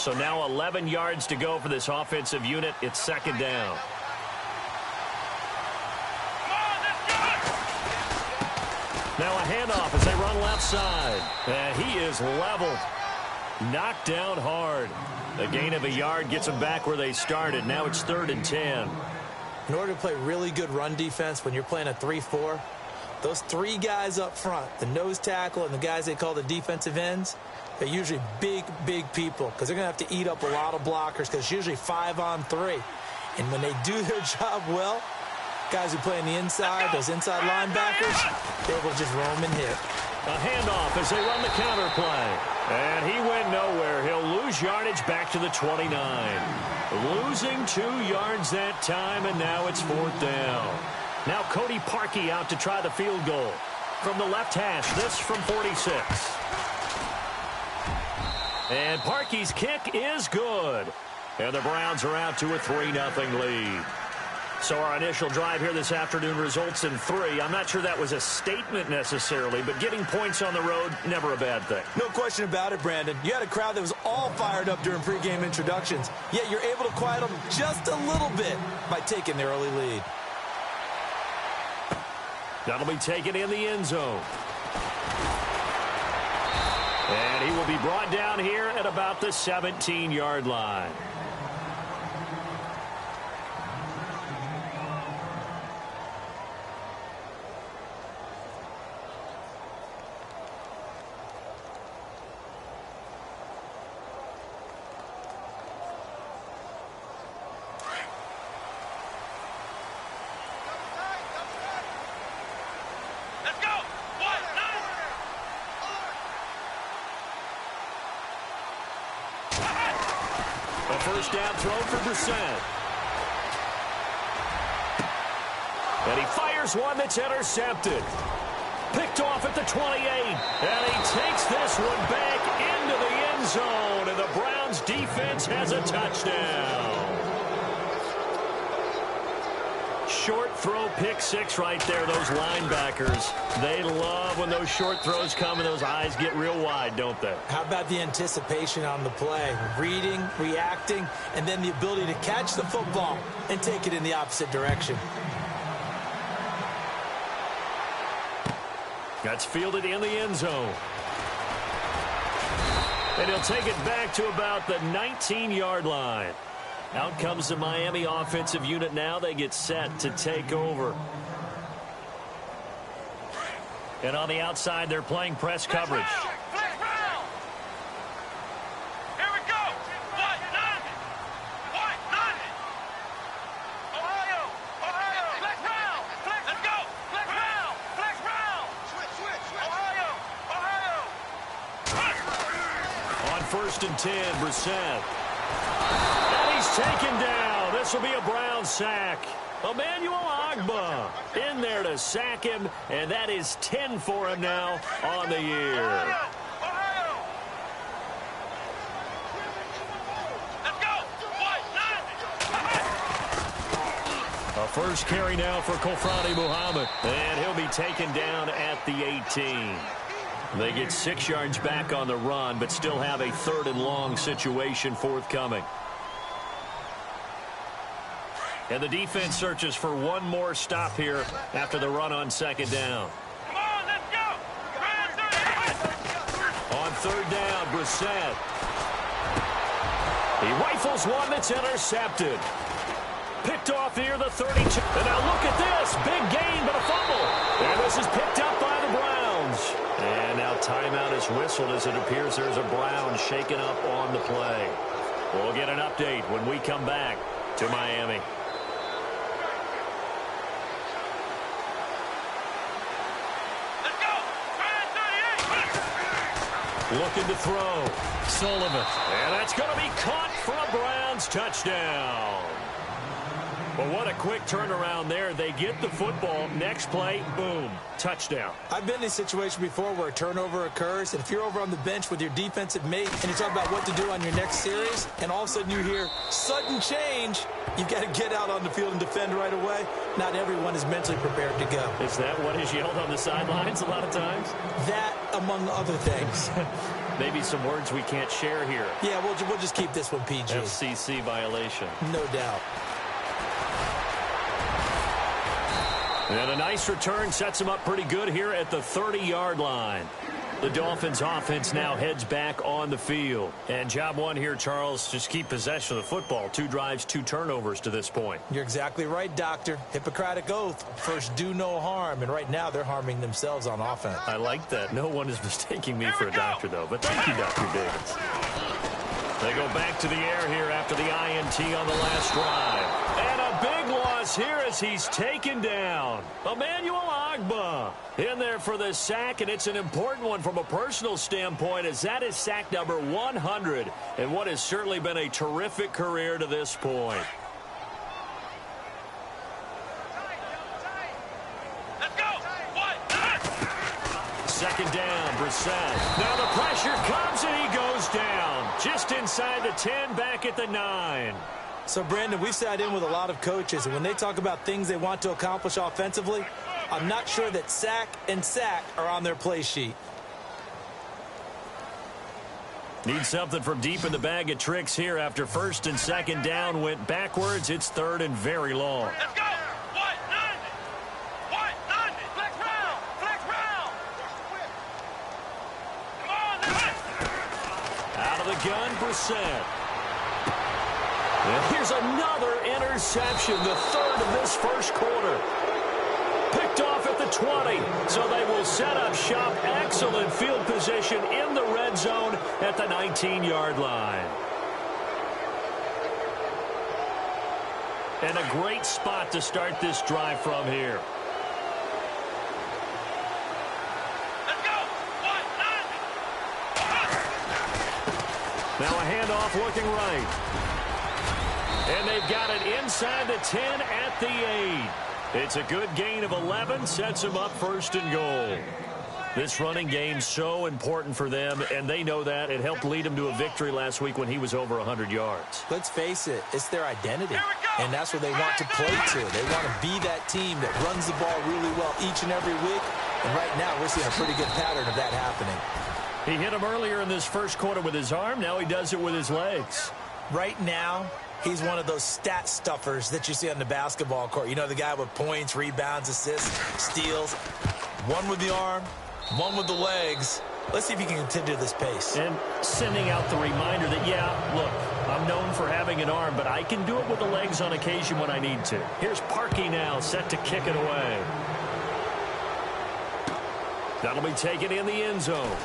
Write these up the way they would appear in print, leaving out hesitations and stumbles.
So now 11 yards to go for this offensive unit. It's second down. Now a handoff as they run left side. And he is leveled. Knocked down hard. A gain of a yard gets them back where they started. Now it's 3rd and 10. In order to play really good run defense when you're playing a 3-4, those 3 guys up front, the nose tackle and the guys they call the defensive ends, they're usually big, big people because they're going to have to eat up a lot of blockers because it's usually 5-on-3. And when they do their job well, guys who play on the inside, those inside linebackers, they will just roam and hit. A handoff as they run the counter play. And he went nowhere. He'll lose yardage back to the 29. Losing 2 yards that time, and now it's 4th down. Now Cody Parkey out to try the field goal. From the left hash, this from 46. And Parkey's kick is good. And the Browns are out to a 3-0 lead. So our initial drive here this afternoon results in 3. I'm not sure that was a statement necessarily, but getting points on the road, never a bad thing. No question about it, Brandon. You had a crowd that was all fired up during pregame introductions, yet you're able to quiet them just a little bit by taking the early lead. That'll be taken in the end zone. And he will be brought down here at about the 17-yard line. First down throw for Brissett. And he fires one that's intercepted. Picked off at the 28. And he takes this one back into the end zone. And the Browns defense has a touchdown. Short throw pick 6 right there. Those linebackers, they love when those short throws come and those eyes get real wide, don't they? How about the anticipation on the play? Reading, reacting, and then the ability to catch the football and take it in the opposite direction. That's fielded in the end zone. And he'll take it back to about the 19-yard line. Out comes the Miami offensive unit now. They get set to take over. And on the outside, they're playing press coverage. Here we go. Ohio. Flex round. Let's go. Flex round. Ohio. On 1st and 10, Brissett. And he's taken down. This will be a Brown sack. Emmanuel Ogbah in there to sack him, and that is 10 for him now on the year. Ohio. Let's go. A first carry now for Kofrani Muhammad, and he'll be taken down at the 18. They get 6 yards back on the run, but still have a 3rd and long situation forthcoming. And the defense searches for one more stop here after the run on 2nd down. Come on, let's go. On 3rd down, Brissett. He rifles one that's intercepted. Picked off near the 32. And now look at this. Big gain, but a fumble. And this is picked up by the Browns. And now timeout is whistled as it appears there's a Brown shaken up on the play. We'll get an update when we come back to Miami. Looking to throw. Sullivan. And that's going to be caught for a Browns touchdown. Well, what a quick turnaround there. They get the football. Next play, boom, touchdown. I've been in a situation before where a turnover occurs, and if you're over on the bench with your defensive mate and you talk about what to do on your next series, and all of a sudden you hear sudden change, you've got to get out on the field and defend right away. Not everyone is mentally prepared to go. Is that what is yelled on the sidelines a lot of times? That, among other things. Maybe some words we can't share here. Yeah, we'll just keep this one PG. FCC violation. No doubt. And a nice return sets him up pretty good here at the 30-yard line. The Dolphins offense now heads back on the field. And job one here, Charles, just keep possession of the football. 2 drives, 2 turnovers to this point. You're exactly right, Doctor. Hippocratic oath. First, do no harm. And right now, they're harming themselves on offense. I like that. No one is mistaking me for a doctor, though. But thank you, Dr. Davis. They go back to the air here after the INT on the last drive. And a big loss here as he's taken down. Emmanuel Ogbah in there for the sack, and it's an important one from a personal standpoint as that is sack number 100 and what has certainly been a terrific career to this point. Let's go. Second down, Brissett. Now the pressure comes and he goes down. Just inside the 10, back at the 9. So, Brandon, we've sat in with a lot of coaches, and when they talk about things they want to accomplish offensively, I'm not sure that sack and sack are on their play sheet. Need something from deep in the bag of tricks here after first and second down went backwards. It's third and very long. Let's go. White, 90. Flex round. Come on, let's go. Out of the gun, Brissett. And here's another interception, the third of this first quarter. Picked off at the 20, so they will set up shop. Excellent field position in the red zone at the 19-yard line. And a great spot to start this drive from here. Let's go. White, 90. Now a handoff looking right. And they've got it inside the 10 at the 8. It's a good gain of 11, sets them up first and goal. This running game so important for them, and they know that. It helped lead them to a victory last week when he was over 100 yards. Let's face it, it's their identity, and that's what they want to play to. They want to be that team that runs the ball really well each and every week, and right now we're seeing a pretty good pattern of that happening. He hit him earlier in this first quarter with his arm. Now he does it with his legs. Right now, he's one of those stat stuffers that you see on the basketball court. You know, the guy with points, rebounds, assists, steals. One with the arm, one with the legs. Let's see if he can continue this pace. And sending out the reminder that, yeah, look, I'm known for having an arm, but I can do it with the legs on occasion when I need to. Here's Parkey now, set to kick it away. That'll be taken in the end zone.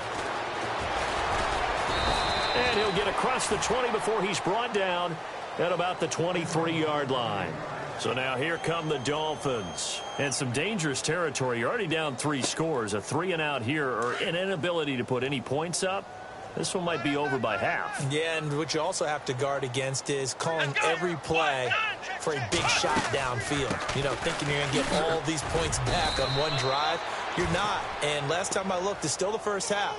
And he'll get across the 20 before he's brought down at about the 23-yard line. So now here come the Dolphins. And some dangerous territory. You're already down 3 scores. A 3-and-out here, or an inability to put any points up. This one might be over by half. Yeah, and what you also have to guard against is calling every play for a big shot downfield. You know, thinking you're going to get all these points back on one drive. You're not. And last time I looked, it's still the first half.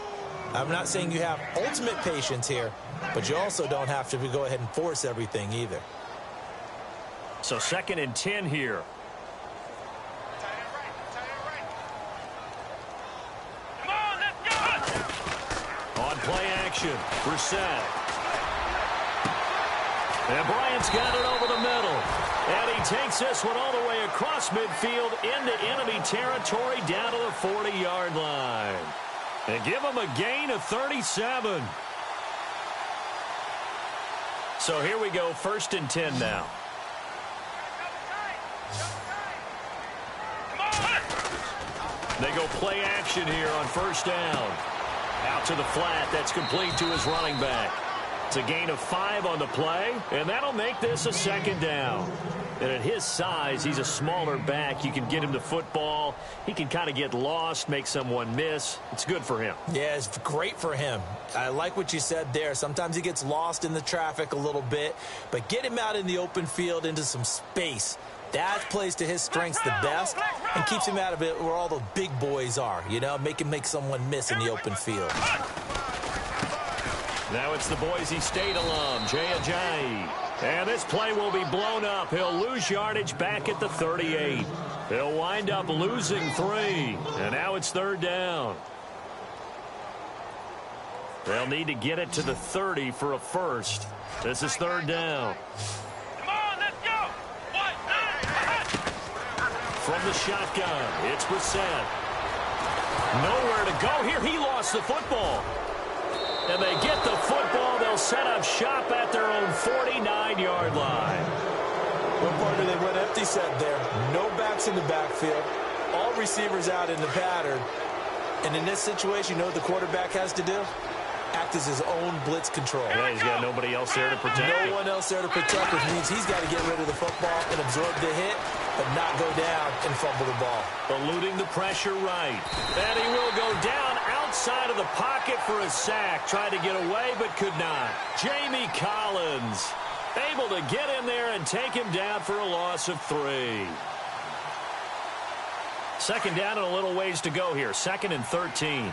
I'm not saying you have ultimate patience here, but you also don't have to go ahead and force everything either. So 2nd and 10 here. Come on, let's go. On play action, Brissett. And Bryant's got it over the middle. And he takes this one all the way across midfield into enemy territory down to the 40-yard line. And give him a gain of 37. So here we go, 1st and 10 now. They go play action here on 1st down. Out to the flat. That's complete to his running back. It's a gain of 5 on the play, and that'll make this a 2nd down. And at his size, he's a smaller back. You can get him the football. He can kind of get lost, make someone miss. It's good for him. Yeah, it's great for him. I like what you said there. Sometimes he gets lost in the traffic a little bit, but get him out in the open field into some space. That plays to his strengths the best and keeps him out of it where all the big boys are, you know, make someone miss in the open field. Now it's the Boise State alum, Jay Ajayi. And this play will be blown up. He'll lose yardage back at the 38. He'll wind up losing 3. And now it's 3rd down. They'll need to get it to the 30 for a first. This is third down. Come on, let's go. From the shotgun, it's Brissett. Nowhere to go here. He lost the football. And they get the football. They'll set up shop at their own 49-yard line. Well, partner, they went empty set there. No backs in the backfield. All receivers out in the pattern. And in this situation, you know what the quarterback has to do? Act as his own blitz control. Yeah, he's got nobody else there to protect him. No one else there to protect, which means he's got to get rid of the football and absorb the hit, but not go down and fumble the ball. Eluding the pressure right. And he will go down outside of the pocket for a sack. Tried to get away, but could not. Jamie Collins able to get in there and take him down for a loss of 3. Second down and a little ways to go here. 2nd and 13.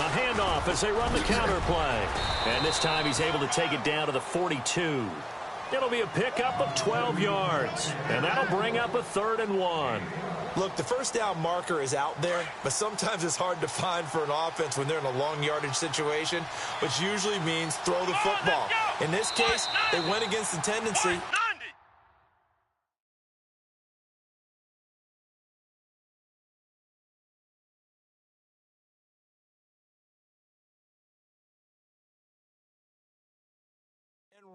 Handoff as they run the counter play. And this time he's able to take it down to the 42. It'll be a pickup of 12 yards. And that'll bring up a 3rd and 1. Look, the first down marker is out there, but sometimes it's hard to find for an offense when they're in a long yardage situation, which usually means throw the football. In this case, they went against the tendency.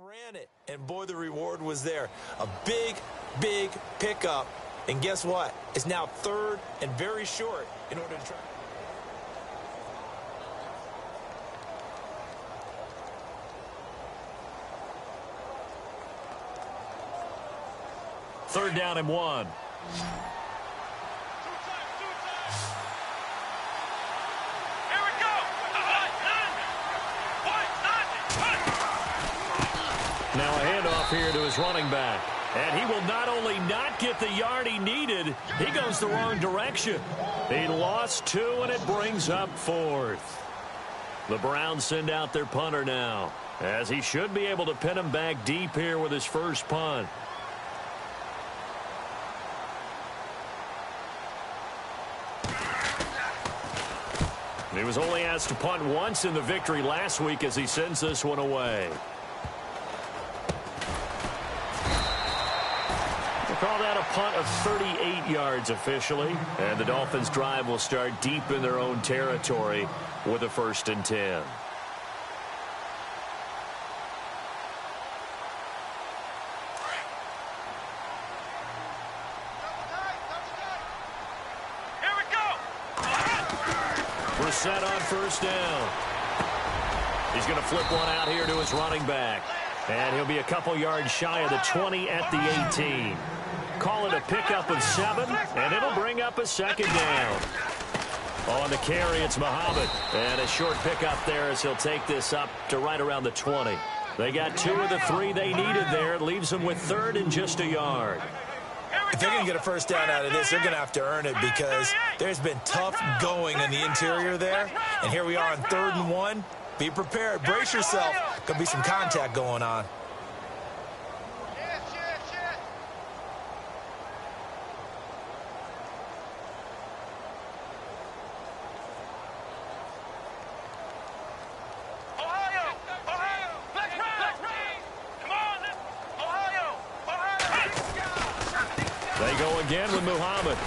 Ran it, and boy, the reward was there. A big, big pickup, and guess what? It's now 3rd and very short in order to try. Third down and 1. Now a handoff here to his running back. And he will not only not get the yard he needed, he goes the wrong direction. He lost 2, and it brings up 4th. The Browns send out their punter now, as he should be able to pin him back deep here with his first punt. He was only asked to punt once in the victory last week as he sends this one away. Call that a punt of 38 yards officially. And the Dolphins' drive will start deep in their own territory with a 1st and 10. Here we go. Brissett on 1st down. He's going to flip one out here to his running back. And he'll be a couple yards shy of the 20 at the 18. Call it a pickup of 7, and it'll bring up a 2nd down. On the carry, it's Muhammad. And a short pickup there as he'll take this up to right around the 20. They got 2 of the 3 they needed there. It leaves them with 3rd and just a yard. If they're going to get a first down out of this, they're going to have to earn it because there's been tough going in the interior there. And here we are on 3rd and 1. Be prepared. Brace yourself. Going to be some contact going on. They go again with Muhammad.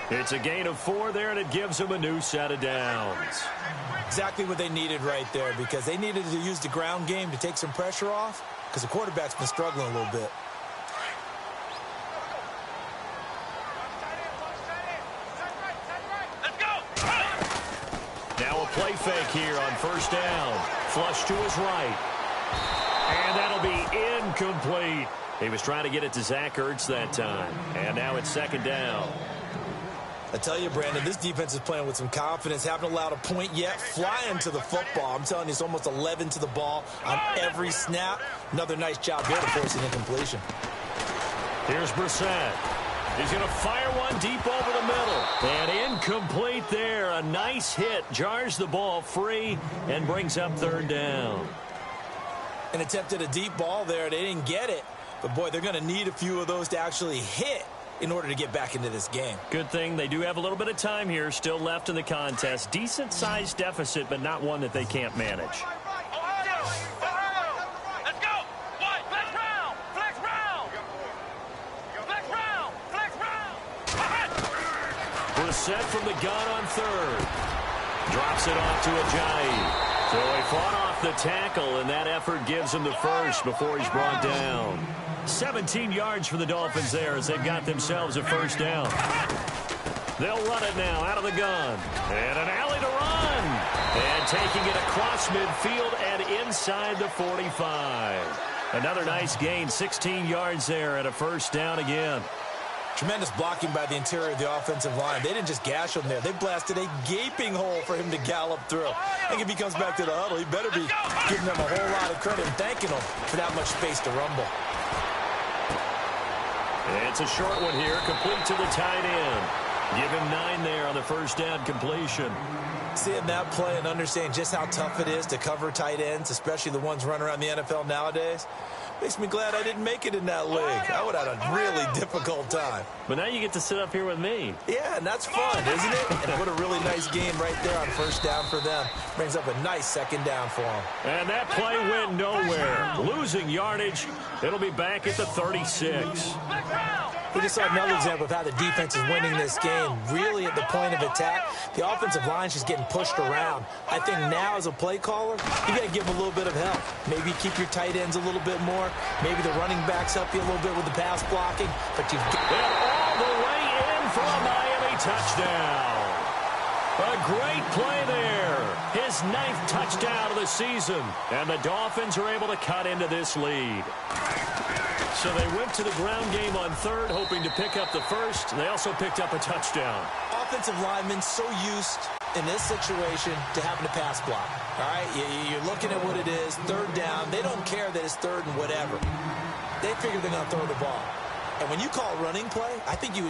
It's a gain of 4 there, and it gives them a new set of downs. Exactly what they needed right there, because they needed to use the ground game to take some pressure off, because the quarterback's been struggling a little bit. Now a play fake here on 1st down. Flush to his right. And that'll be incomplete. He was trying to get it to Zach Ertz that time. And now it's 2nd down. I tell you, Brandon, this defense is playing with some confidence. Haven't allowed a point yet. Flying to the football. I'm telling you, it's almost 11 to the ball on every snap. Another nice job here to force an incompletion. Here's Brissett. He's going to fire one deep over the middle. And incomplete there. A nice hit. Jars the ball free and brings up 3rd down. And attempted a deep ball there. They didn't get it. But, boy, they're going to need a few of those to actually hit in order to get back into this game. Good thing they do have a little bit of time here still left in the contest. Decent-sized deficit, but not one that they can't manage. Let's go. What? Flex round. Flex round. Flex round. Flex round. Brissett from the gun on third. Drops it off to Ajayi. So he fought off the tackle, and that effort gives him the first before he's brought down. 17 yards for the Dolphins there as they've got themselves a first down. They'll run it now out of the gun. And an alley to run. And taking it across midfield and inside the 45. Another nice gain, 16 yards there and a first down again. Tremendous blocking by the interior of the offensive line. They didn't just gash him there. They blasted a gaping hole for him to gallop through. I think if he comes back to the huddle, he better be giving them a whole lot of credit and thanking them for that much space to rumble. It's a short one here, complete to the tight end. Give him 9 there on the first down completion. Seeing that play and understanding just how tough it is to cover tight ends, especially the ones running around the NFL nowadays, makes me glad I didn't make it in that league. I would have had a really difficult time. But now you get to sit up here with me. Yeah, and that's fun, isn't it? And what a really nice game right there on first down for them. Brings up a nice second down for them. And that play went nowhere. Losing yardage. It'll be back at the 36. We just saw another example of how the defense is winning this game. Really at the point of attack, the offensive line's just getting pushed around. I think now as a play caller, you got to give them a little bit of help. Maybe keep your tight ends a little bit more. Maybe the running backs help you a little bit with the pass blocking. But you've got all the way in for a Miami touchdown. A great play there. His 9th touchdown of the season. And the Dolphins are able to cut into this lead. So they went to the ground game on third, hoping to pick up the first. They also picked up a touchdown. Offensive linemen so used in this situation to having to pass block. All right, you're looking at what it is, third down. They don't care that it's third and whatever. They figure they're going to throw the ball. And when you call running play, I think you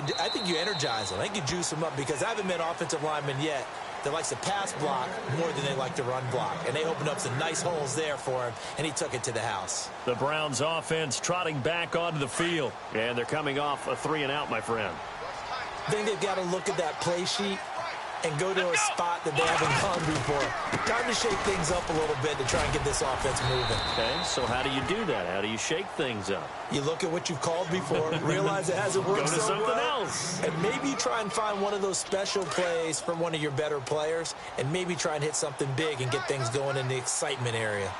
energize them. I think you juice them up because I haven't met offensive linemen yet that likes to pass block more than they like to run block. And they opened up some nice holes there for him, and he took it to the house. The Browns offense trotting back onto the field. And they're coming off a 3-and-out, my friend. I think they've got to look at that play sheet and go to a spot that they haven't gone before. Time to shake things up a little bit to try and get this offense moving. Okay, so how do you do that? How do you shake things up? You look at what you've called before, realize it hasn't worked Go to so something well, else. and maybe try and find one of those special plays from one of your better players, and maybe try and hit something big and get things going in the excitement area.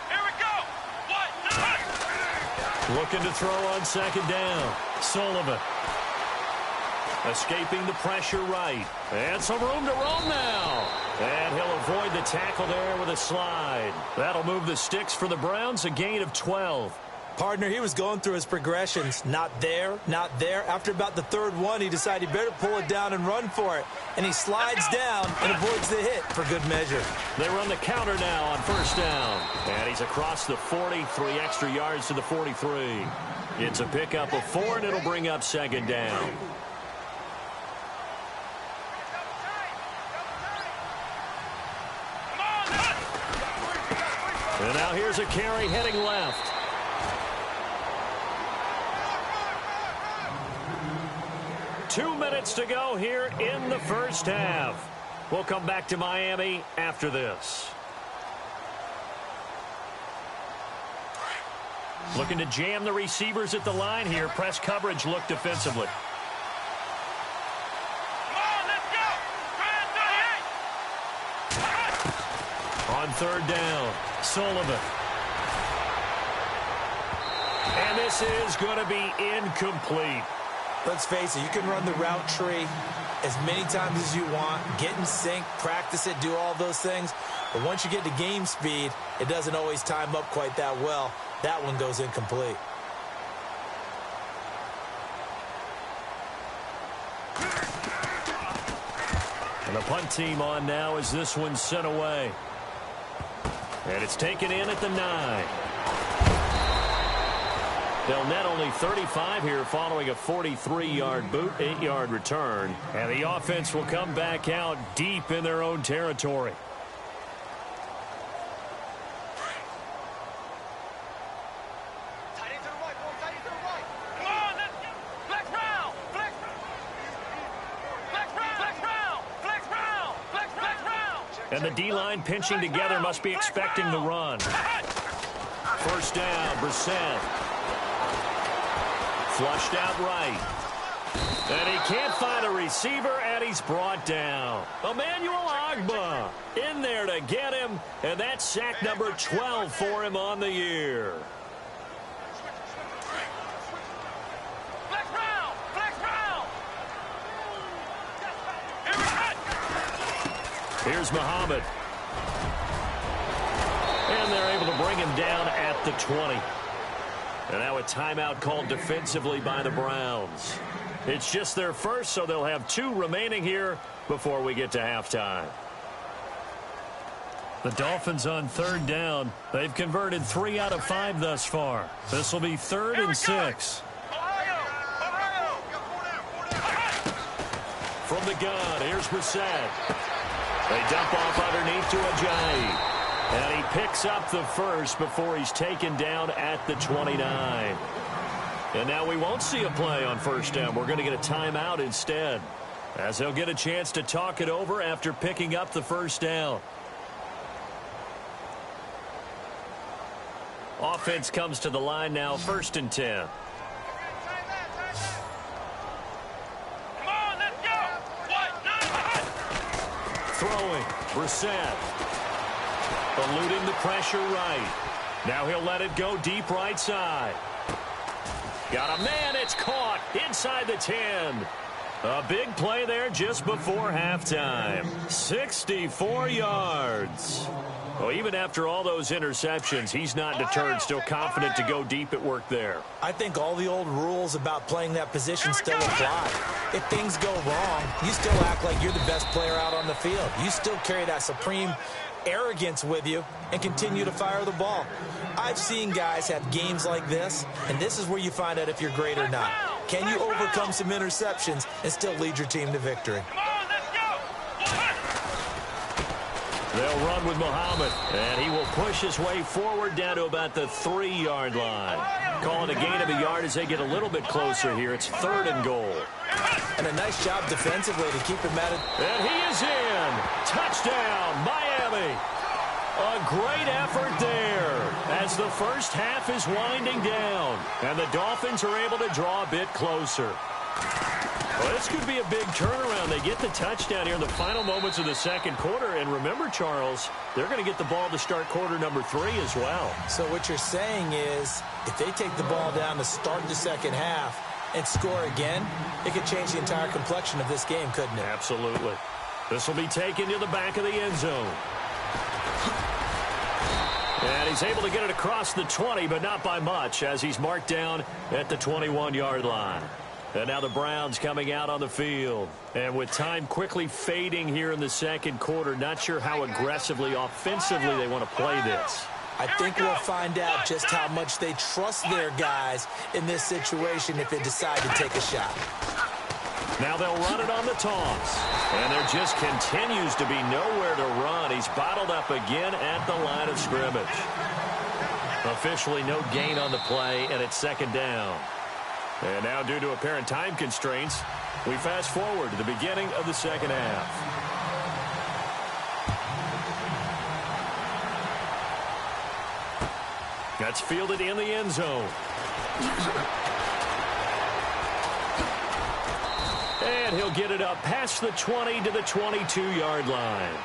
Here we go. What? Looking to throw on second down. Sullivan. Escaping the pressure right. And some room to roam now. And he'll avoid the tackle there with a slide. That'll move the sticks for the Browns, a gain of 12. Partner, he was going through his progressions. Not there, not there. After about the third one, he decided he better pull it down and run for it. And he slides down and avoids the hit for good measure. They run the counter now on first down. And he's across the 40, 3 extra yards to the 43. It's a pickup of 4, and it'll bring up second down. And now here's a carry heading left. Two minutes to go here in the first half. We'll come back to Miami after this. Looking to jam the receivers at the line here. Press coverage look defensively. On third down, Sullivan. And this is going to be incomplete. Let's face it, you can run the route tree as many times as you want, get in sync, practice it, do all those things. But once you get to game speed, it doesn't always time up quite that well. That one goes incomplete. And the punt team on now as this one's sent away. And it's taken in at the 9. They'll net only 35 here following a 43-yard boot, 8-yard return. And the offense will come back out deep in their own territory. And the D-line pinching together must be expecting the run. First down, Brissett. Flushed out right. And he can't find a receiver, and he's brought down. Emmanuel Ogbah in there to get him, and that's sack number 12 for him on the year. Here's Muhammad. And they're able to bring him down at the 20. And now a timeout called defensively by the Browns. It's just their first, so they'll have 2 remaining here before we get to halftime. The Dolphins on third down. They've converted 3 out of 5 thus far. This will be 3rd and 6. From the gun, here's Brissett. They dump off underneath to Ajayi. And he picks up the first before he's taken down at the 29. And now we won't see a play on first down. We're going to get a timeout instead, as he'll get a chance to talk it over after picking up the first down. Offense comes to the line now, 1st and 10. Throwing, Brissett. Eluding the pressure right. Now he'll let it go deep right side. Got a man, it's caught inside the 10. A big play there just before halftime. 64 yards. Well, even after all those interceptions, he's not deterred, still confident to go deep at work there. I think all the old rules about playing that position still apply. If things go wrong, you still act like you're the best player out on the field. You still carry that supreme arrogance with you and continue to fire the ball. I've seen guys have games like this, and this is where you find out if you're great or not. Can you overcome some interceptions and still lead your team to victory? They'll run with Muhammad, and he will push his way forward down to about the 3-yard line. Calling a gain of a yard as they get a little bit closer here. It's 3rd and goal. And a nice job defensively to keep him at it. And he is in. Touchdown, Miami. A great effort there as the first half is winding down. And the Dolphins are able to draw a bit closer. Well, this could be a big turnaround. They get the touchdown here in the final moments of the second quarter. And remember, Charles, they're going to get the ball to start quarter number 3 as well. So what you're saying is if they take the ball down to start the second half and score again, it could change the entire complexion of this game, couldn't it? Absolutely. This will be taken to the back of the end zone. And he's able to get it across the 20, but not by much, as he's marked down at the 21-yard line. And now the Browns coming out on the field. And with time quickly fading here in the second quarter, not sure how aggressively, offensively they want to play this. I think we'll find out just how much they trust their guys in this situation if they decide to take a shot. Now they'll run it on the toss. And there just continues to be nowhere to run. He's bottled up again at the line of scrimmage. Officially no gain on the play, and it's 2nd down. And now, due to apparent time constraints, we fast forward to the beginning of the second half. That's fielded in the end zone. And he'll get it up past the 20 to the 22-yard line.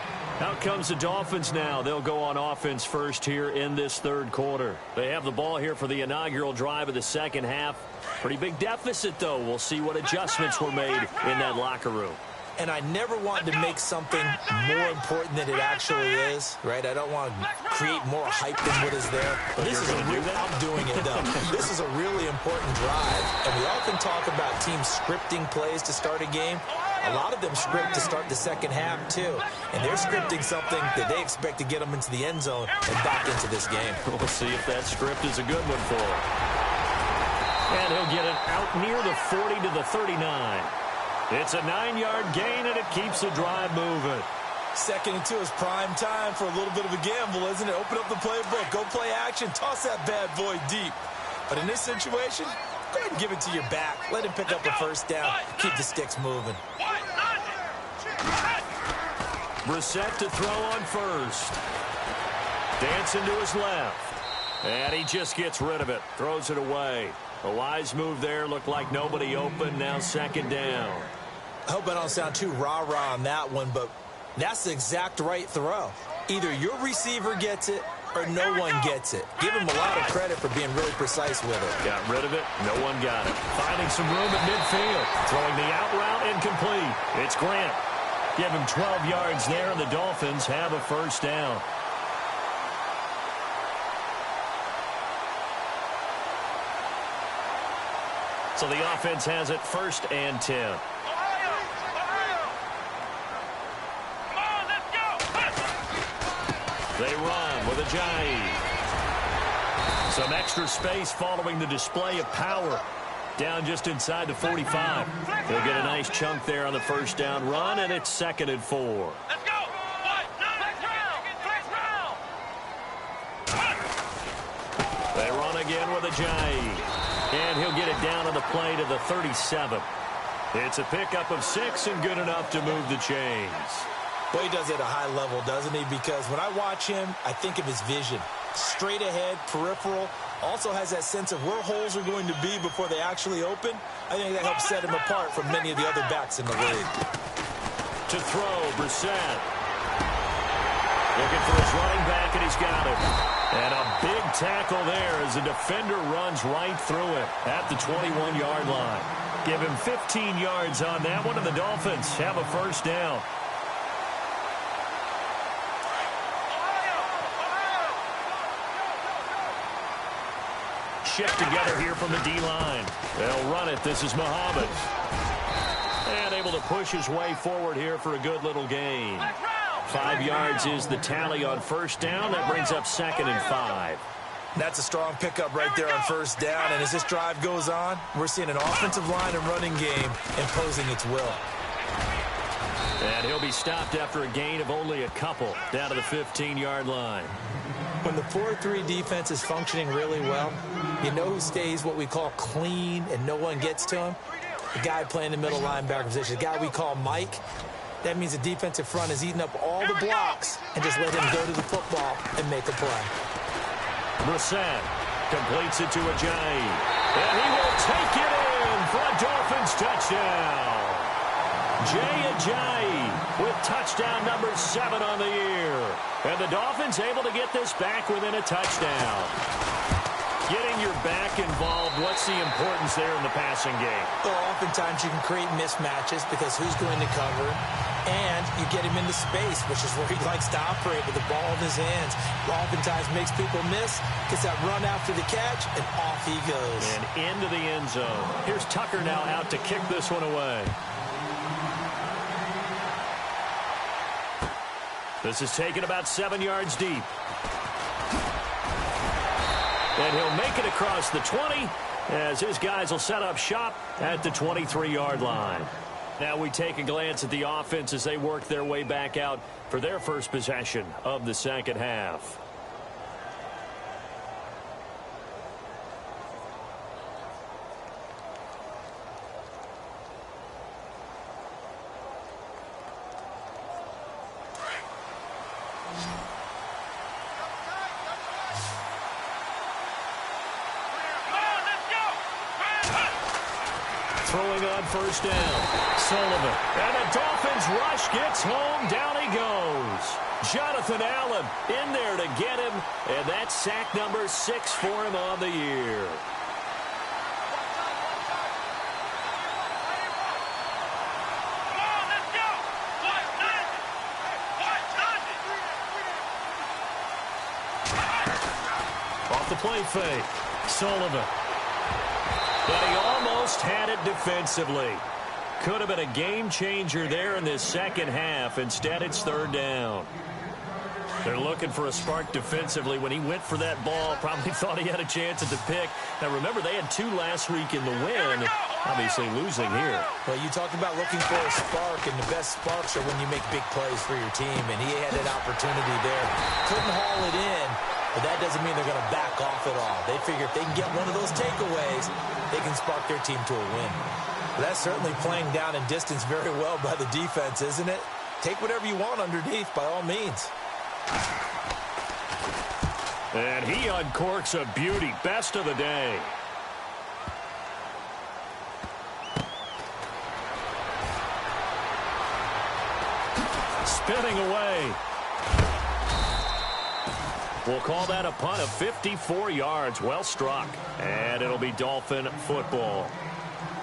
Out comes the Dolphins now. They'll go on offense first here in this third quarter. They have the ball here for the inaugural drive of the second half. Pretty big deficit, though. We'll see what adjustments were made in that locker room. And I never want to make something more important than it actually is, right? I don't want to create more hype than what is there. But this is I'm doing it, though. This is a really important drive. And we often talk about teams scripting plays to start a game. A lot of them script to start the second half, too. And they're scripting something that they expect to get them into the end zone and back into this game. We'll see if that script is a good one for him. And he'll get it out near the 40 to the 39. It's a 9-yard gain, and it keeps the drive moving. 2nd and 2 is prime time for a little bit of a gamble, isn't it? Open up the playbook, go play action, toss that bad boy deep. But in this situation, go ahead and give it to your back. Let him pick up a first down. Keep the sticks moving. Brissett to throw on first. Dancing to his left. And he just gets rid of it. Throws it away. A wise move there. Looked like nobody open. Now second down. I hope I don't sound too rah-rah on that one, but that's the exact right throw. Either your receiver gets it or no one gets it. Give him a lot of credit for being really precise with it. Got rid of it. No one got it. Finding some room at midfield. Throwing the out route incomplete. It's Grant. Give him 12 yards there, and the Dolphins have a first down. So the offense has it 1st and 10. They run with Ajayi. Some extra space following the display of power. Down just inside the 45. They'll get a nice chunk there on the first down run, and it's 2nd and 4. Let's go. Flex round. They run again with Ajayi. And he'll get it down on the play to the 37. It's a pickup of 6 and good enough to move the chains. Well, he does it at a high level, doesn't he? Because when I watch him, I think of his vision. Straight ahead, peripheral. Also has that sense of where holes are going to be before they actually open. I think that helps set him apart from many of the other backs in the league. To throw, Brissett. Looking for his running back, and he's got it. And a big tackle there as the defender runs right through it at the 21-yard line. Give him 15 yards on that one, and the Dolphins have a first down. Shift together here from the D-line. They'll run it. This is Muhammad. And able to push his way forward here for a good little gain. 5 yards is the tally on first down. That brings up 2nd and 5. That's a strong pickup right there on first down. And as this drive goes on, we're seeing an offensive line and running game imposing its will. And he'll be stopped after a gain of only a couple down to the 15-yard line. When the 4-3 defense is functioning really well, you know who stays what we call clean and no one gets to him? The guy playing the middle linebacker position, the guy we call Mike. That means the defensive front is eating up all the blocks and just let him go to the football and make a play. Brissett completes it to Ajayi. And he will take it in for a Dolphins touchdown. Jay Ajayi with touchdown number 7 on the year. And the Dolphins able to get this back within a touchdown. Getting your back involved, what's the importance there in the passing game? Well, oftentimes you can create mismatches because who's going to cover him? And you get him into space, which is where he likes to operate with the ball in his hands. Oftentimes makes people miss, gets that run after the catch, and off he goes. And into the end zone. Here's Tucker now out to kick this one away. This is taken about 7 yards deep. And he'll make it across the 20 as his guys will set up shop at the 23-yard line. Now we take a glance at the offense as they work their way back out for their first possession of the second half. Throwing on first down, Sullivan. And the Dolphins rush gets home. Down he goes. Jonathan Allen in there to get him. And that's sack number 6 for him on the year. Off the play fake, Sullivan. But he almost had it defensively. Could have been a game changer there in this second half. Instead, it's third down. They're looking for a spark defensively. When he went for that ball, probably thought he had a chance at the pick. Now, remember, they had 2 last week in the win. Obviously losing here. Well, you talked about looking for a spark, and the best sparks are when you make big plays for your team, and he had an opportunity there. Couldn't haul it in, but that doesn't mean they're going to back off at all. They figure if they can get one of those takeaways, they can spark their team to a win. But that's certainly playing down in distance very well by the defense, isn't it? take whatever you want underneath by all means. And he uncorks a beauty. Best of the day. Spinning away. We'll call that a punt of 54 yards. Well struck. And it'll be Dolphin football.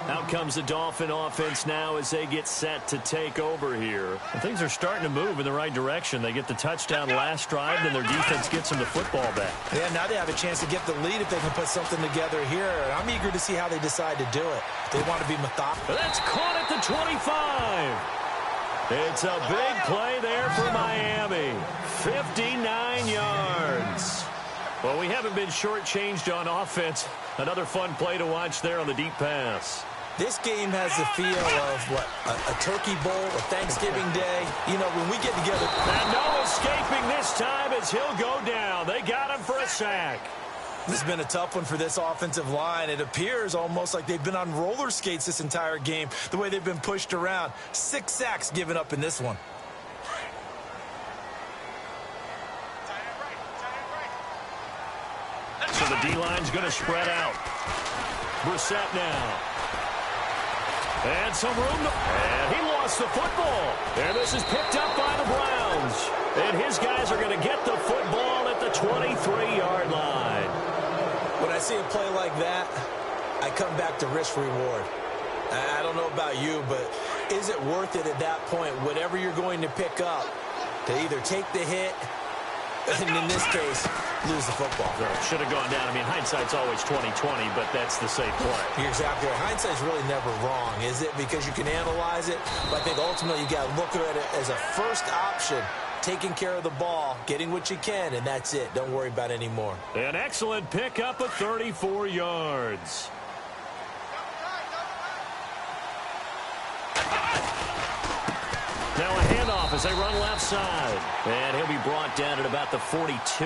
Out comes the Dolphin offense now as they get set to take over here. And things are starting to move in the right direction. They get the touchdown last drive, then their defense gets them the football back. Yeah, now they have a chance to get the lead if they can put something together here. I'm eager to see how they decide to do it. They want to be methodical. That's caught at the 25. It's a big play there for Miami. 59 yards. Well, we haven't been shortchanged on offense. Another fun play to watch there on the deep pass. This game has the feel of, what, a turkey bowl, a Thanksgiving day. You know, when we get together. And no escaping this time as he'll go down. They got him for a sack. This has been a tough one for this offensive line. It appears almost like they've been on roller skates this entire game, the way they've been pushed around. 6 sacks given up in this one. So the D-line's going to spread out. Brissett now. And some room. And he lost the football. And this is picked up by the Browns. And his guys are going to get the football at the 23-yard line. When I see a play like that, I come back to risk-reward. I don't know about you, but is it worth it at that point, whatever you're going to pick up, to either take the hit, and in this case, lose the football? Should have gone down. I mean, hindsight's always 20/20, but that's the safe play. You're exactly right. Hindsight's really never wrong, is it? Because you can analyze it, but I think ultimately you got to look at it as a first option. Taking care of the ball, getting what you can, and that's it. Don't worry about it anymore. An excellent pickup of 34 yards. Now a handoff as they run left side. And he'll be brought down at about the 42.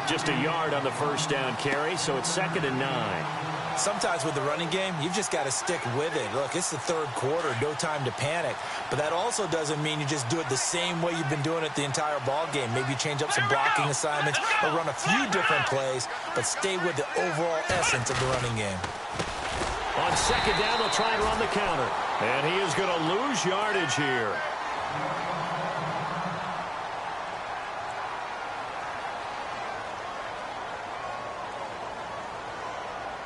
Just a yard on the first down carry, so it's 2nd and 9. Sometimes with the running game, you've just got to stick with it. Look, it's the third quarter, no time to panic. But that also doesn't mean you just do it the same way you've been doing it the entire ball game. Maybe change up some blocking assignments or run a few different plays, but stay with the overall essence of the running game. On 2nd down, they'll try and run the counter. And he is going to lose yardage here.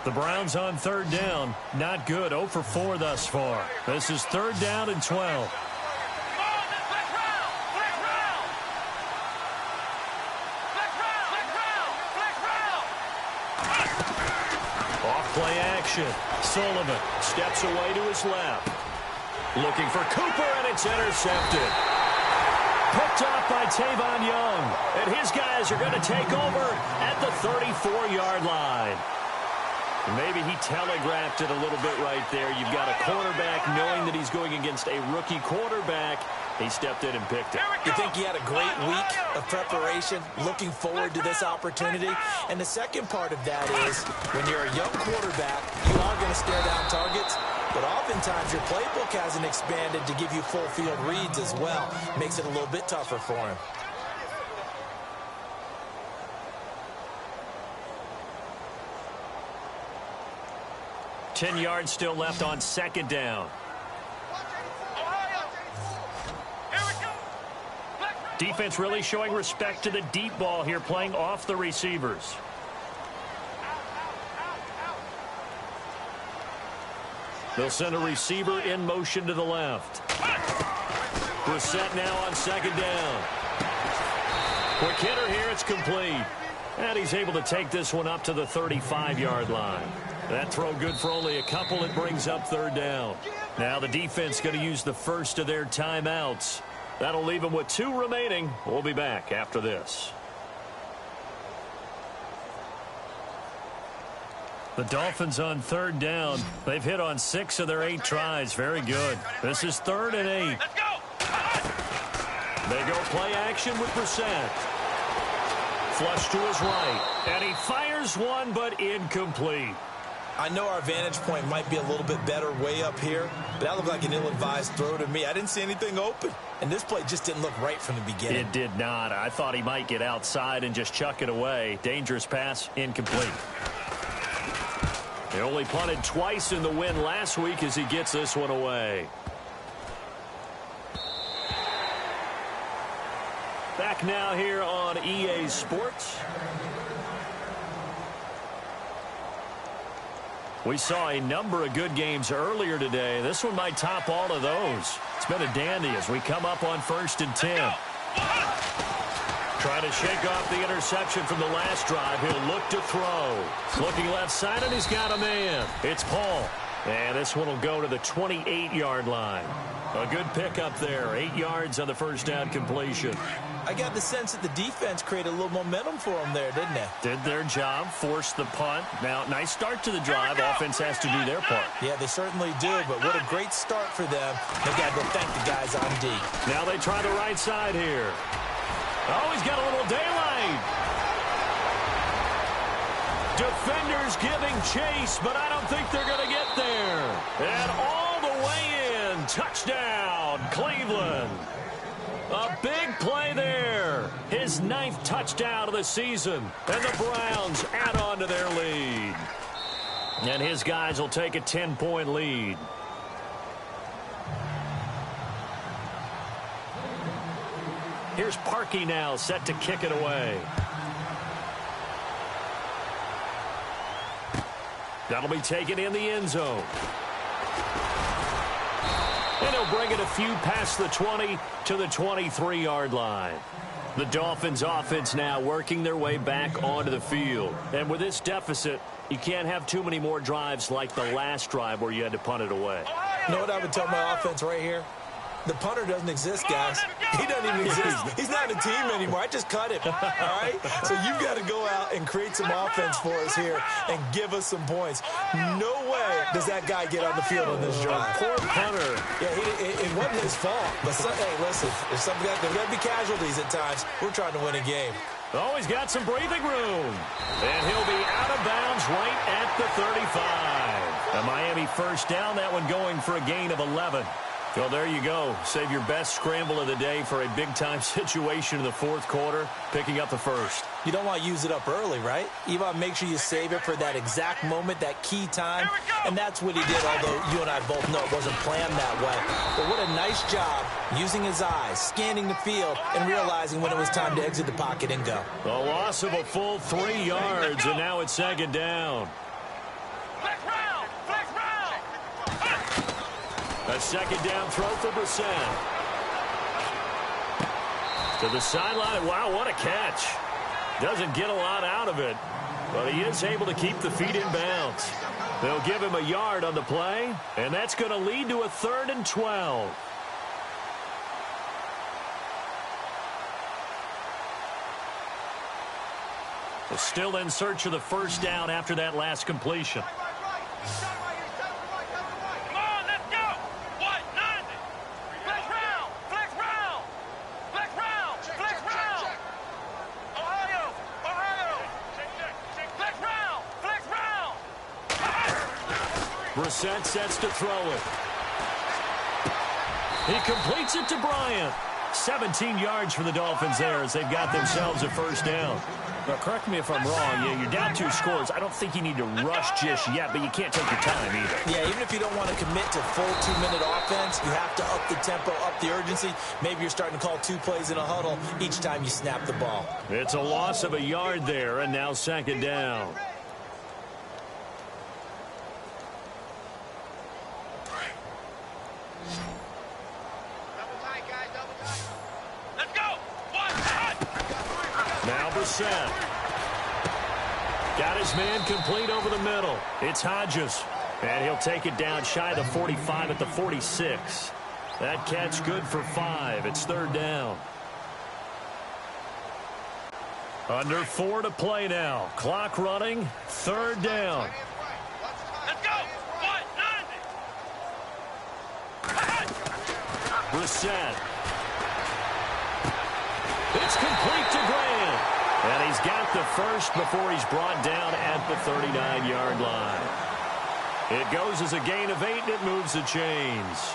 The Browns on 3rd down. Not good. 0 for 4 thus far. This is 3rd down and 12. Off-play action. Sullivan steps away to his left. Looking for Cooper, and it's intercepted. Picked off by Tavon Young. And his guys are going to take over at the 34-yard line. Maybe he telegraphed it a little bit right there. You've got a quarterback knowing that he's going against a rookie quarterback. He stepped in and picked it. You think he had a great week of preparation, looking forward to this opportunity? And the second part of that is, when you're a young quarterback, you are going to stare down targets, but oftentimes your playbook hasn't expanded to give you full field reads as well. Makes it a little bit tougher for him. Ten yards still left on 2nd down. Defense really showing respect to the deep ball here, playing off the receivers. They'll send a receiver in motion to the left. Brissett now on 2nd down. Quick hitter here, it's complete. And he's able to take this one up to the 35-yard line. That throw good for only a couple. It brings up 3rd down. Now the defense going to use the first of their timeouts. That'll leave them with 2 remaining. We'll be back after this. The Dolphins on 3rd down. They've hit on 6 of their 8 tries. Very good. This is 3rd and 8. Let's go. They go play action with Brissett. Flush to his right. And he fires one, but incomplete. I know our vantage point might be a little bit better way up here, but that looked like an ill-advised throw to me. I didn't see anything open, and this play just didn't look right from the beginning. It did not. I thought he might get outside and just chuck it away. Dangerous pass, incomplete. He only punted twice in the win last week as he gets this one away. Back now here on EA Sports. We saw a number of good games earlier today. This one might top all of those. It's been a dandy as we come up on 1st and 10. Trying to shake off the interception from the last drive. He'll look to throw. Looking left side, and he's got a man. It's Paul. And this one will go to the 28-yard line. A good pickup there. 8 yards on the first down completion. I got the sense that the defense created a little momentum for them there, didn't they? Did their job, forced the punt. Now, nice start to the drive. Offense has to do their part. Yeah, they certainly do, but what a great start for them. They've got to go thank the guys on D. Now they try the right side here. Oh, he's got a little daylight. Defenders giving chase, but I don't think they're going to get there. And all the way in. Touchdown, Cleveland. A big play there. His 9th touchdown of the season. And the Browns add on to their lead. And his guys will take a 10-point lead. Here's Parkey now, set to kick it away. That'll be taken in the end zone. And he'll bring it a few past the 20 to the 23-yard line. The Dolphins offense now working their way back onto the field. And with this deficit, you can't have too many more drives like the last drive where you had to punt it away. You know what I would tell my offense right here? The punter doesn't exist, guys. He doesn't even exist. He's not a team anymore. I just cut him, all right? So you've got to go out and create some offense for us here and give us some points. No way does that guy get on the field on this drive. Poor punter. Yeah, it wasn't his fault. But, hey, listen, there's got to be casualties at times. We're trying to win a game. Oh, he's got some breathing room. And he'll be out of bounds right at the 35. A Miami first down, that one going for a gain of 11. Well, there you go. Save your best scramble of the day for a big-time situation in the 4th quarter, picking up the first. You don't want to use it up early, right? You want to make sure you save it for that exact moment, that key time. And that's what he did, although you and I both know it wasn't planned that way. But what a nice job using his eyes, scanning the field, and realizing when it was time to exit the pocket and go. A loss of a full 3 yards, and now it's 2nd down. A 2nd down throw for Brissett. To the sideline. Wow, what a catch. Doesn't get a lot out of it, but he is able to keep the feet in bounds. They'll give him a yard on the play, and that's going to lead to a 3rd and 12. They're still in search of the first down after that last completion. Brissett sets to throw it. He completes it to Bryant. 17 yards for the Dolphins there as they've got themselves a first down. Now, correct me if I'm wrong. You're down 2 scores. I don't think you need to rush just yet, but you can't take your time either. Yeah, even if you don't want to commit to full 2-minute offense, you have to up the tempo, up the urgency. Maybe you're starting to call 2 plays in a huddle each time you snap the ball. It's a loss of a yard there, and now 2nd down. Now Brissett. Got his man complete over the middle. It's Hodges. And he'll take it down shy of the 45 at the 46. That catch good for 5. It's 3rd down. Under 4 to play now. Clock running. 3rd down. Let's go. Brissett. It's complete to Grant. And he's got the first before he's brought down at the 39-yard line. It goes as a gain of 8, and it moves the chains.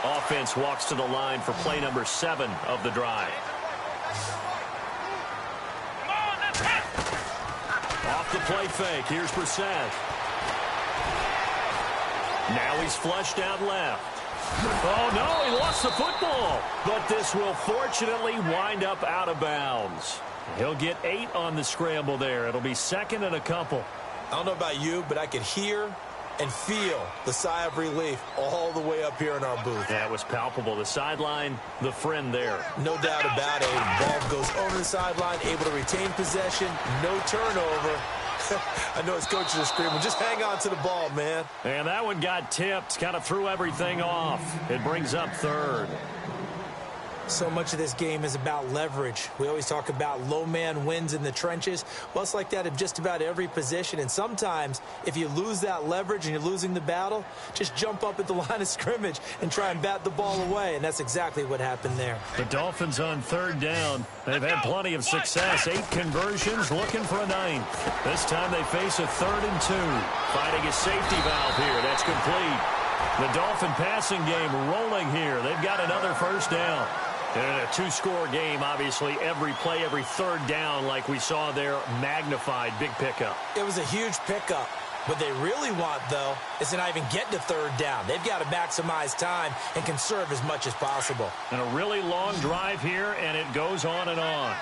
Offense walks to the line for play number 7 of the drive. Off the play fake. Here's Brissett. Now he's flushed out left. Oh, no, he lost the football. But this will fortunately wind up out of bounds. He'll get 8 on the scramble there. It'll be second and a couple. I don't know about you, but I could hear and feel the sigh of relief all the way up here in our booth. That was palpable. The sideline, the friend there. No doubt about it. Ball goes over the sideline, able to retain possession, no turnover. I know his coaches are screaming, just hang on to the ball, man. And that one got tipped, kind of threw everything off. It brings up third. So much of this game is about leverage. We always talk about low man wins in the trenches. Well, it's like that in just about every position. And sometimes, if you lose that leverage and you're losing the battle, just jump up at the line of scrimmage and try and bat the ball away. And that's exactly what happened there. The Dolphins on third down. They've had plenty of success. 8 conversions, looking for a 9th. This time they face a 3rd and 2. Finding a safety valve here. That's complete. The Dolphin passing game rolling here. They've got another first down. In a 2-score game, obviously, every play, every third down, like we saw there, magnified, big pickup. It was a huge pickup. What they really want, though, is to not even get to third down. They've got to maximize time and conserve as much as possible. And a really long drive here, and it goes on and on.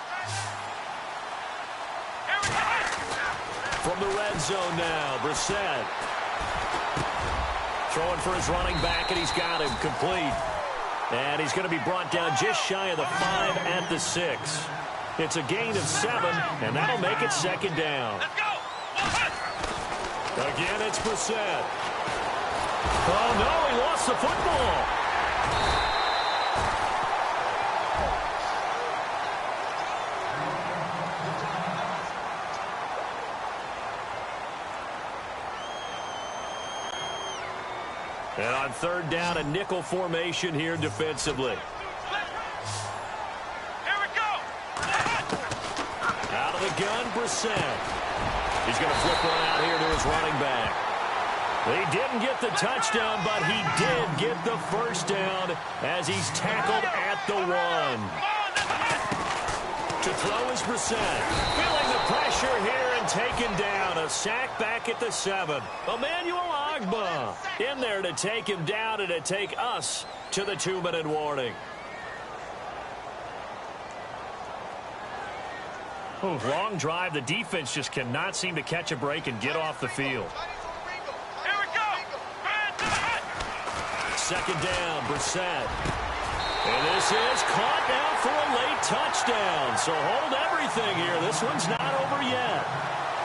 From the red zone now, Brissett. Throwing for his running back, and he's got him complete. And he's going to be brought down just shy of the 5 at the 6. It's a gain of 7, and that'll make it second down. Again, it's Brissett. Oh, no, he lost the football. And on third down, a nickel formation here defensively. Here we go. Out of the gun, Brissett. He's going to flip one out here to his running back. He didn't get the touchdown, but he did get the first down as he's tackled at the 1. To throw is Brissett. Feeling the pressure here and taken down. A sack back at the 7. Emmanuel Ogbah in there to take him down and to take us to the 2-minute warning. Ooh, long drive. The defense just cannot seem to catch a break and get off the field. Here we go. Second down, Brissett. And this is caught now for a late touchdown. So hold everything here. This one's not over yet.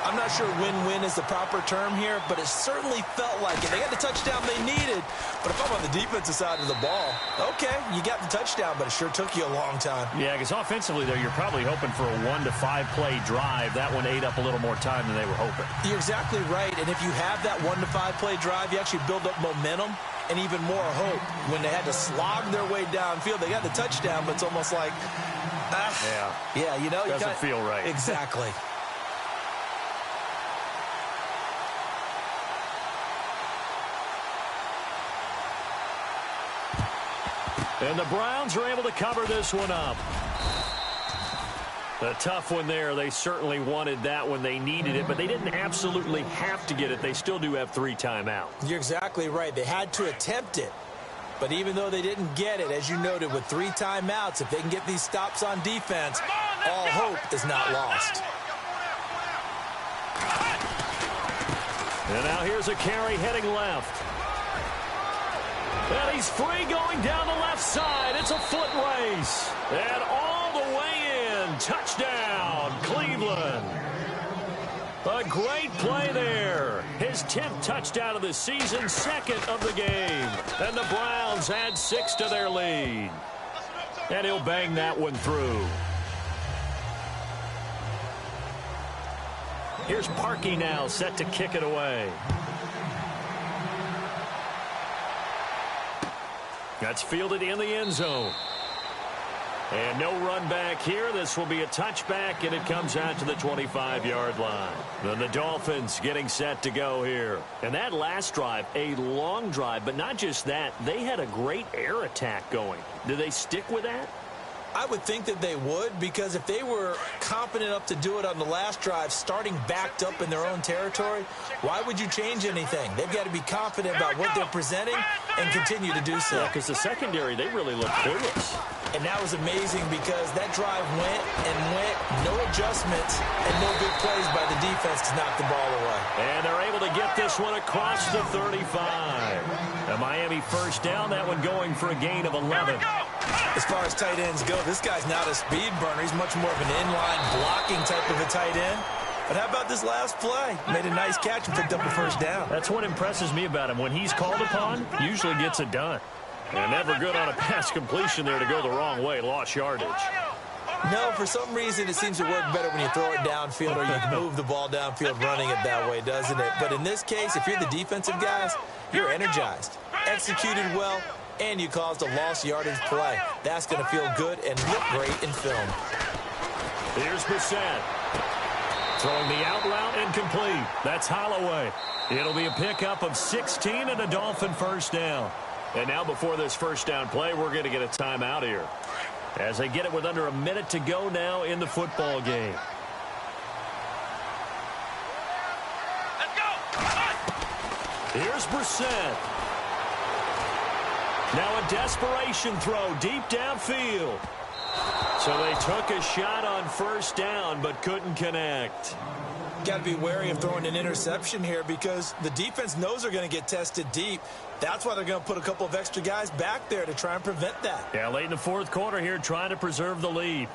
I'm not sure win-win is the proper term here, but it certainly felt like it. They got the touchdown they needed, but if I'm on the defensive side of the ball, okay, you got the touchdown, but it sure took you a long time. Yeah, because offensively there, you're probably hoping for a 1 to 5 play drive. That one ate up a little more time than they were hoping. You're exactly right, and if you have that 1 to 5 play drive, you actually build up momentum and even more hope. When they had to slog their way downfield, they got the touchdown, but it's almost like, yeah, you know, doesn't feel right. Exactly. And the Browns are able to cover this one up. A tough one there. They certainly wanted that when they needed it, but they didn't absolutely have to get it. They still do have 3 timeouts. You're exactly right. They had to attempt it. But even though they didn't get it, as you noted, with 3 timeouts, if they can get these stops on defense, all hope is not lost. And now here's a carry heading left. And he's free going down the left side. It's a foot race. And all the way in. Touchdown, Cleveland. A great play there. His 10th touchdown of the season, 2nd of the game. And the Browns add 6 to their lead. And he'll bang that one through. Here's Parkey now, set to kick it away. That's fielded in the end zone. And no run back here. This will be a touchback, and it comes out to the 25-yard line. Then the Dolphins getting set to go here. And that last drive, a long drive, but not just that. They had a great air attack going. Do they stick with that? I would think that they would, because if they were confident enough to do it on the last drive, starting backed up in their own territory, why would you change anything? They've got to be confident about what they're presenting and continue to do so. Yeah, because the secondary, they really look clueless. And that was amazing because that drive went and went, no adjustments, and no big plays by the defense to knock the ball away. And they're able to get this one across the 35. A Miami first down, that one going for a gain of 11. As far as tight ends go, this guy's not a speed burner. He's much more of an inline blocking type of a tight end. But how about this last play? Made a nice catch and picked up a first down. That's what impresses me about him. When he's called upon, usually gets it done. And never good on a pass completion there to go the wrong way. Lost yardage. No, for some reason it seems to work better when you throw it downfield or you move the ball downfield running it that way, doesn't it? But in this case, if you're the defensive guys, you're energized, executed well, and you caused a lost yardage play. That's going to feel good and look great in film. Here's Brissett. Throwing the out route incomplete. That's Holloway. It'll be a pickup of 16 and a Dolphin first down. And now before this first down play, we're going to get a timeout here, as they get it with under a minute to go now in the football game. Let's go. Here's Brissett. Now a desperation throw deep downfield. So they took a shot on first down but couldn't connect. Got to be wary of throwing an interception here because the defense knows they're going to get tested deep. That's why they're going to put a couple of extra guys back there to try and prevent that. Yeah, late in the fourth quarter here, trying to preserve the lead.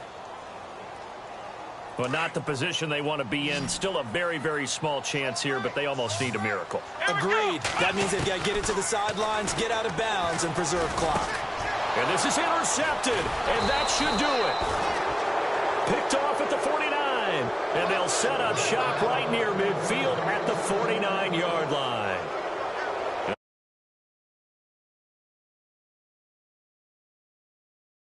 But not the position they want to be in. Still a very, very small chance here, but they almost need a miracle. Agreed. That means they've got to get it to the sidelines, get out of bounds, and preserve clock. And this is intercepted, and that should do it. Picked off at the 49, and they'll set up shop right near midfield at the 49-yard